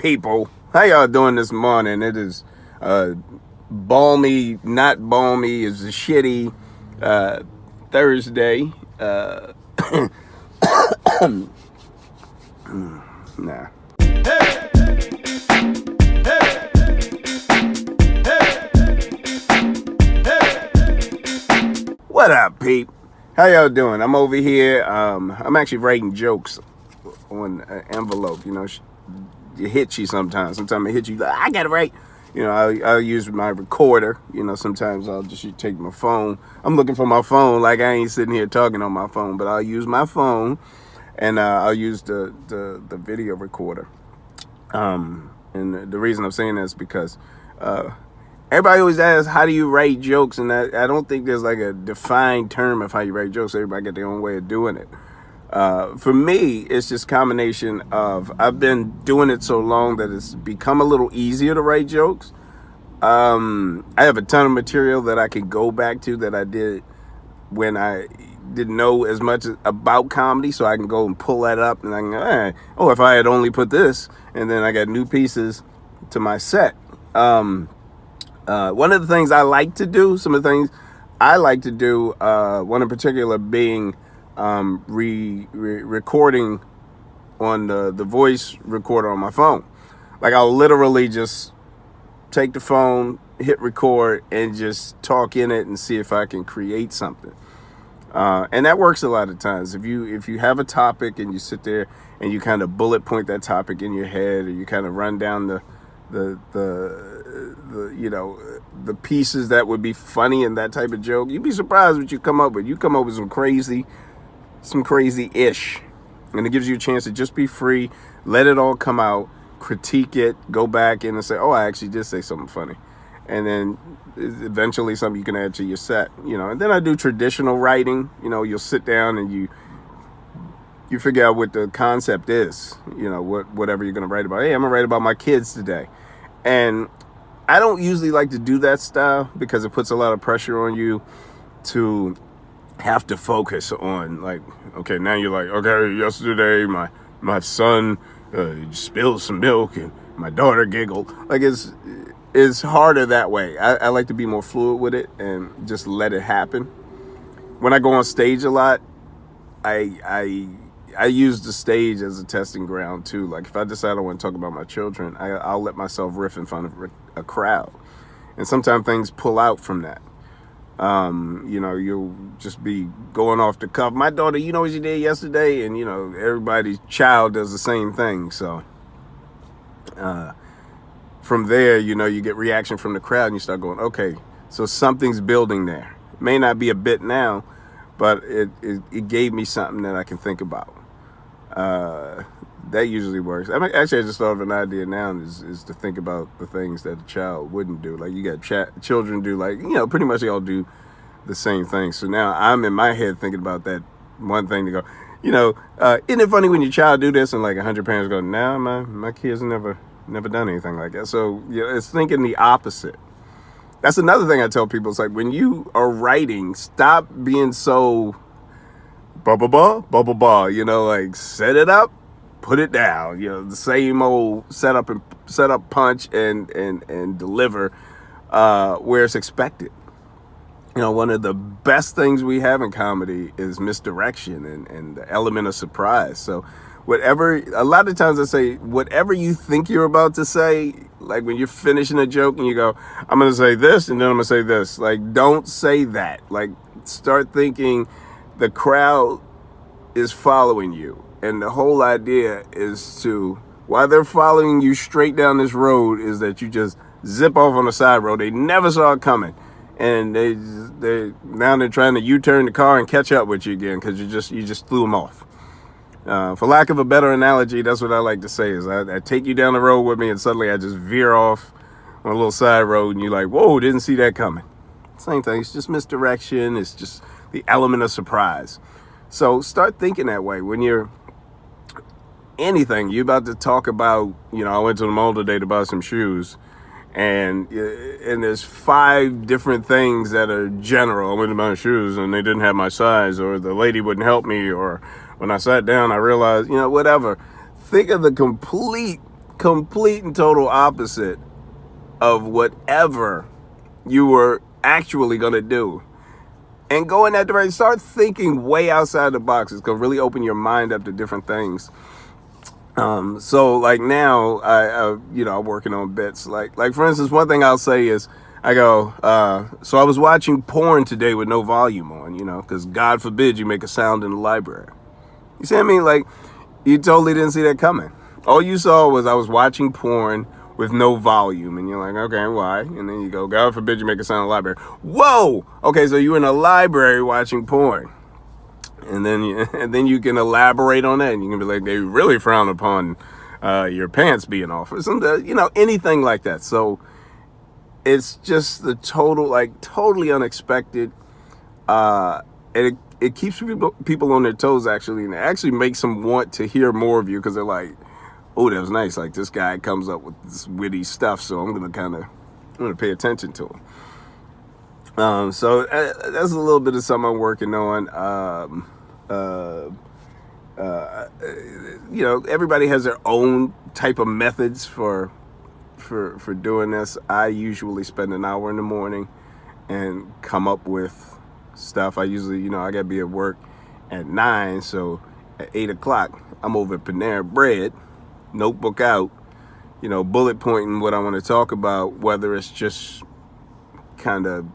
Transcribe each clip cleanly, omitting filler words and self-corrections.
people? How y'all doing this morning? It is balmy, not balmy. It's a shitty Thursday. Nah. What up, peep? How y'all doing? I'm over here. I'm actually writing jokes on an envelope. You know, it hits you sometimes. Sometimes it hits you like, I gotta write. You know, I'll use my recorder. You know, sometimes I'll just take my phone. I'm looking for my phone, like I ain't sitting here talking on my phone, but I'll use my phone and I'll use the video recorder. And the reason I'm saying that is because everybody always asks, how do you write jokes? And I don't think there's like a defined term of how you write jokes. Everybody got their own way of doing it. For me, it's just a combination of, I've been doing it so long that it's become a little easier to write jokes. I have a ton of material that I can go back to that I did when I didn't know as much about comedy, so I can go and pull that up and I can go, if I had only put this, and then I got new pieces to my set. One of the things I like to do, one in particular being recording on the voice recorder on my phone. Like I'll literally just take the phone, hit record, and just talk in it and see if I can create something. And that works a lot of times. If you have a topic and you sit there and you kind of bullet point that topic in your head, or you kind of run down the pieces that would be funny in that type of joke, you'd be surprised what you come up with. You come up with some crazy-ish. And it gives you a chance to just be free, let it all come out, critique it, go back in and say, I actually did say something funny. And then eventually something you can add to your set, you know. And then I do traditional writing. You know, you'll sit down and you figure out what the concept is, you know, whatever you're going to write about. Hey, I'm going to write about my kids today. And I don't usually like to do that style because it puts a lot of pressure on you to have to focus on, like, okay, now you're like, okay, yesterday my son spilled some milk and my daughter giggled. Like, it's harder that way. I like to be more fluid with it and just let it happen. When I go on stage a lot, I use the stage as a testing ground too. Like if I decide I want to talk about my children, I'll let myself riff in front of a crowd. And sometimes things pull out from that. You know, you'll just be going off the cuff. My daughter, you know what she did yesterday? And, you know, everybody's child does the same thing. So from there, you know, you get reaction from the crowd and you start going, okay, so something's building there. It may not be a bit now, but it gave me something that I can think about. That usually works. I mean, actually, I just thought of an idea now is to think about the things that a child wouldn't do. Like you got children do, like, you know, pretty much they all do the same thing. So now I'm in my head thinking about that one thing to go, you know, isn't it funny when your child do this and like 100 parents go, nah, my kids never done anything like that. So, you know, it's thinking the opposite. That's another thing I tell people. It's like when you are writing, stop being so blah, you know, like set it up, put it down, you know, the same old set up punch and deliver where it's expected. You know, one of the best things we have in comedy is misdirection and the element of surprise. So a lot of times I say, whatever you think you're about to say, like when you're finishing a joke and you go, I'm going to say this and then I'm going to say this. Like, don't say that. Like, start thinking the crowd is following you. And the whole idea is while they're following you straight down this road, is that you just zip off on the side road. They never saw it coming. And they're trying to U-turn the car and catch up with you again because you just threw them off. For lack of a better analogy, that's what I like to say is I take you down the road with me and suddenly I just veer off on a little side road and you're like, whoa, didn't see that coming. Same thing. It's just misdirection. It's just the element of surprise. So start thinking that way when you're anything. You're about to talk about, you know, I went to the mall today to buy some shoes. And there's 5 different things that are general. I went to buy shoes and they didn't have my size, or the lady wouldn't help me, or when I sat down, I realized, you know, whatever. Think of the complete complete and total opposite of whatever you were actually going to do. And go in that direction. Start thinking way outside the box. It's going to really open your mind up to different things. So like now, I'm working on bits. Like for instance, one thing I'll say is, I go, so I was watching porn today with no volume on, because God forbid you make a sound in the library. You see what I mean? Like, you totally didn't see that coming. All you saw was I was watching porn with no volume, and you're like, okay, why? And then you go, God forbid you make a sound in the library. Whoa! Okay, so you're in a library watching porn. And then you can elaborate on that, and you can be like, they really frown upon your pants being off, or something, anything like that. So it's just the totally unexpected, and it keeps people on their toes, actually, and it actually makes them want to hear more of you, because they're like, oh, that was nice. Like, this guy comes up with this witty stuff, so I'm gonna pay attention to him. So that's a little bit of something I'm working on. Everybody has their own type of methods for doing this. I usually spend an hour in the morning and come up with stuff. I usually, I gotta be at work at 9, so at 8 o'clock, I'm over at Panera Bread, notebook out, bullet pointing what I want to talk about, whether it's just kind of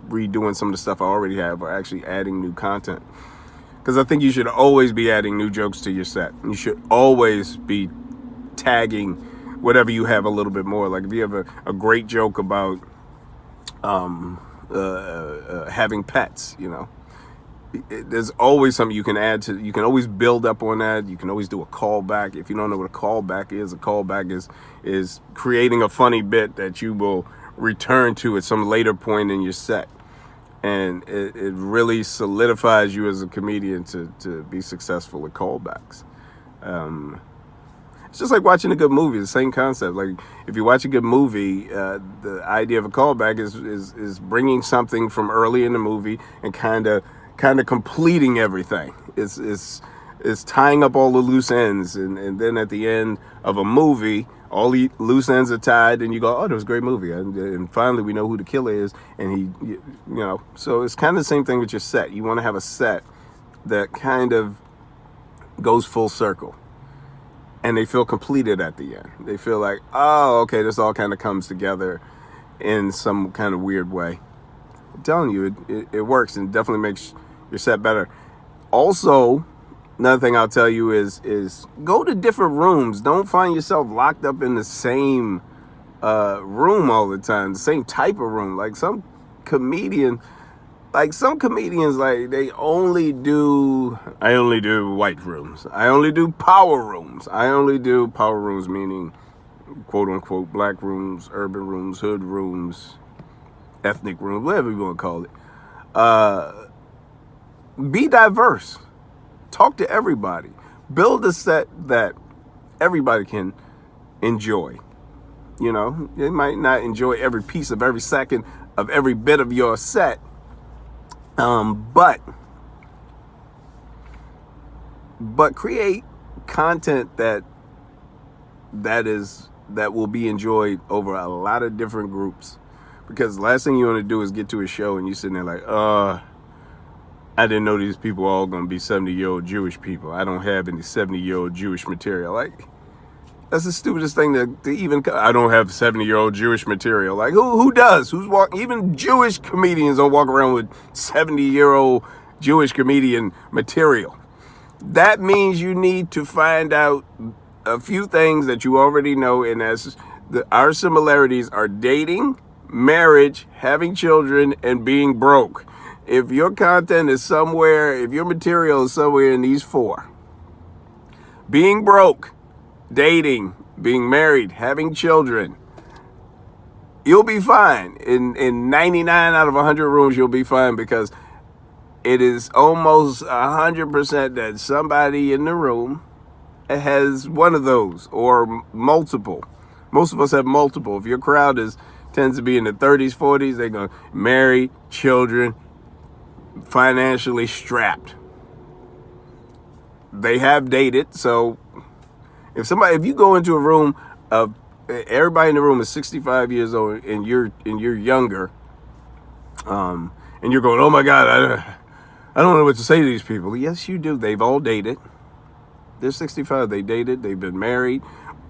redoing some of the stuff I already have or actually adding new content. Because I think you should always be adding new jokes to your set. You should always be tagging whatever you have a little bit more. Like if you have a great joke about having pets, there's always something you can add to. You can always build up on that. You can always do a callback. If you don't know what a callback is creating a funny bit that you will return to at some later point in your set. And it really solidifies you as a comedian to be successful at callbacks. It's just like watching a good movie, the same concept. Like if you watch a good movie, the idea of a callback is bringing something from early in the movie and kind of completing everything. It's tying up all the loose ends, and then at the end of a movie, all the loose ends are tied, and you go, oh, that was a great movie. And finally, we know who the killer is. And so it's kind of the same thing with your set. You want to have a set that kind of goes full circle. And they feel completed at the end. They feel like, oh, okay, this all kind of comes together in some kind of weird way. I'm telling you, it works and definitely makes your set better. Also, another thing I'll tell you is go to different rooms. Don't find yourself locked up in the same room all the time, the same type of room. Like some comedians, they only do, I only do white rooms. I only do power rooms. I only do power rooms, meaning quote unquote black rooms, urban rooms, hood rooms, ethnic rooms, whatever you want to call it. Be diverse. Talk to everybody. Build a set that everybody can enjoy. They might not enjoy every piece of every second of every bit of your set. But create content that will be enjoyed over a lot of different groups. Because the last thing you want to do is get to a show and you're sitting there like, I didn't know these people are all going to be 70-year-old Jewish people. I don't have any 70-year-old Jewish material. Like, that's the stupidest thing to even, I don't have 70-year-old Jewish material. Like, who does? Even Jewish comedians don't walk around with 70-year-old Jewish comedian material. That means you need to find out a few things that you already know, and our similarities are dating, marriage, having children, and being broke. If your content is somewhere, if your material is somewhere in these four, being broke, dating, being married, having children, you'll be fine. In 99 out of 100 rooms, you'll be fine, because it is almost 100% that somebody in the room has one of those or multiple. Most of us have multiple. If your crowd tends to be in the 30s, 40s, they're going to marry, children, financially strapped. They have dated. So if you go into a room of everybody in the room is 65 years old, and you're younger, and you're going, oh my God, I don't know what to say to these people. Yes, you do. They've all dated. They're 65. They dated. They've been married,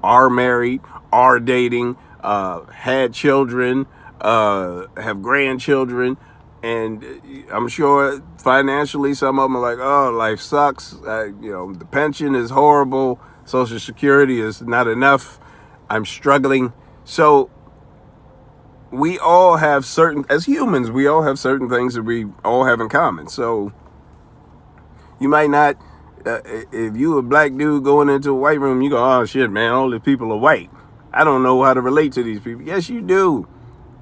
are dating, had children, have grandchildren. And I'm sure financially, some of them are like, oh, life sucks. The pension is horrible. Social Security is not enough. I'm struggling. So we all have as humans, we all have certain things that we all have in common. So you might not, if you a black dude going into a white room, you go, oh shit, man, all the people are white. I don't know how to relate to these people. Yes, you do.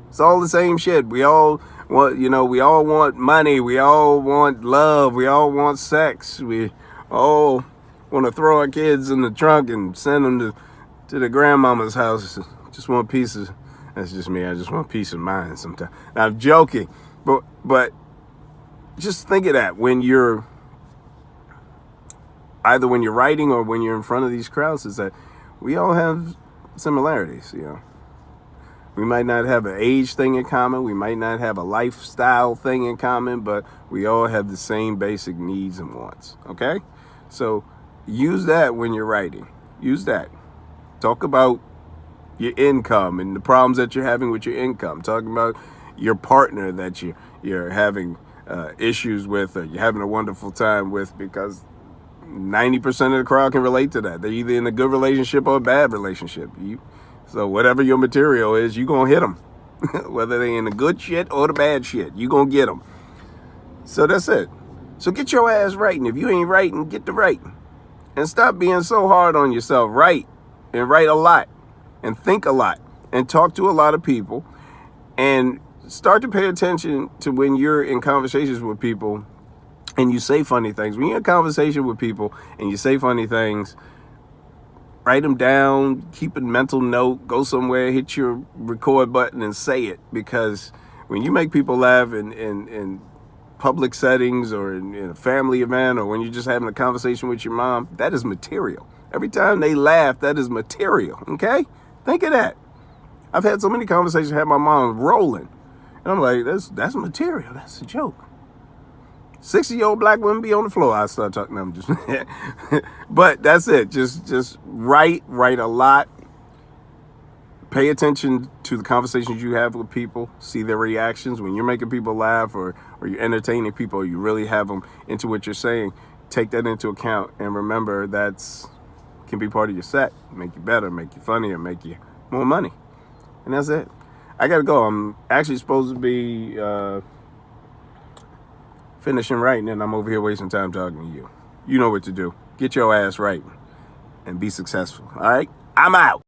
It's all the same shit. We all want, we all want money. We all want love. We all want sex. We all want to throw our kids in the trunk and send them to the grandmama's house. Just want pieces. That's just me. I just want peace of mind sometimes. Now, I'm joking, but just think of that when you're either when you're writing or when you're in front of these crowds, is that we all have similarities, We might not have an age thing in common. We might not have a lifestyle thing in common, but we all have the same basic needs and wants, okay? So use that when you're writing. Use that. Talk about your income and the problems that you're having with your income. Talking about your partner that you're having issues with, or you're having a wonderful time with, because 90% of the crowd can relate to that. They're either in a good relationship or a bad relationship. So whatever your material is, you're going to hit them. Whether they in the good shit or the bad shit, you're going to get them. So that's it. So get your ass writing. If you ain't writing, get to writing. And stop being so hard on yourself. Write, and write a lot, and think a lot, and talk to a lot of people, and start to pay attention to when you're in conversations with people and you say funny things. When you're in conversation with people and you say funny things, write them down, keep a mental note, go somewhere, hit your record button and say it. Because when you make people laugh in public settings or in a family event, or when you're just having a conversation with your mom, that is material. Every time they laugh, that is material, okay? Think of that. I've had so many conversations, had my mom rolling. And I'm like, that's material. That's a joke. 60-year-old black women be on the floor. I start talking to them. Just but that's it. Just write a lot. Pay attention to the conversations you have with people. See their reactions. When you're making people laugh or you're entertaining people, or you really have them into what you're saying, take that into account. And remember, can be part of your set. Make you better, make you funnier, make you more money. And that's it. I got to go. I'm actually supposed to be finishing writing, and I'm over here wasting time talking to you. You know what to do. Get your ass right and be successful. All right? I'm out.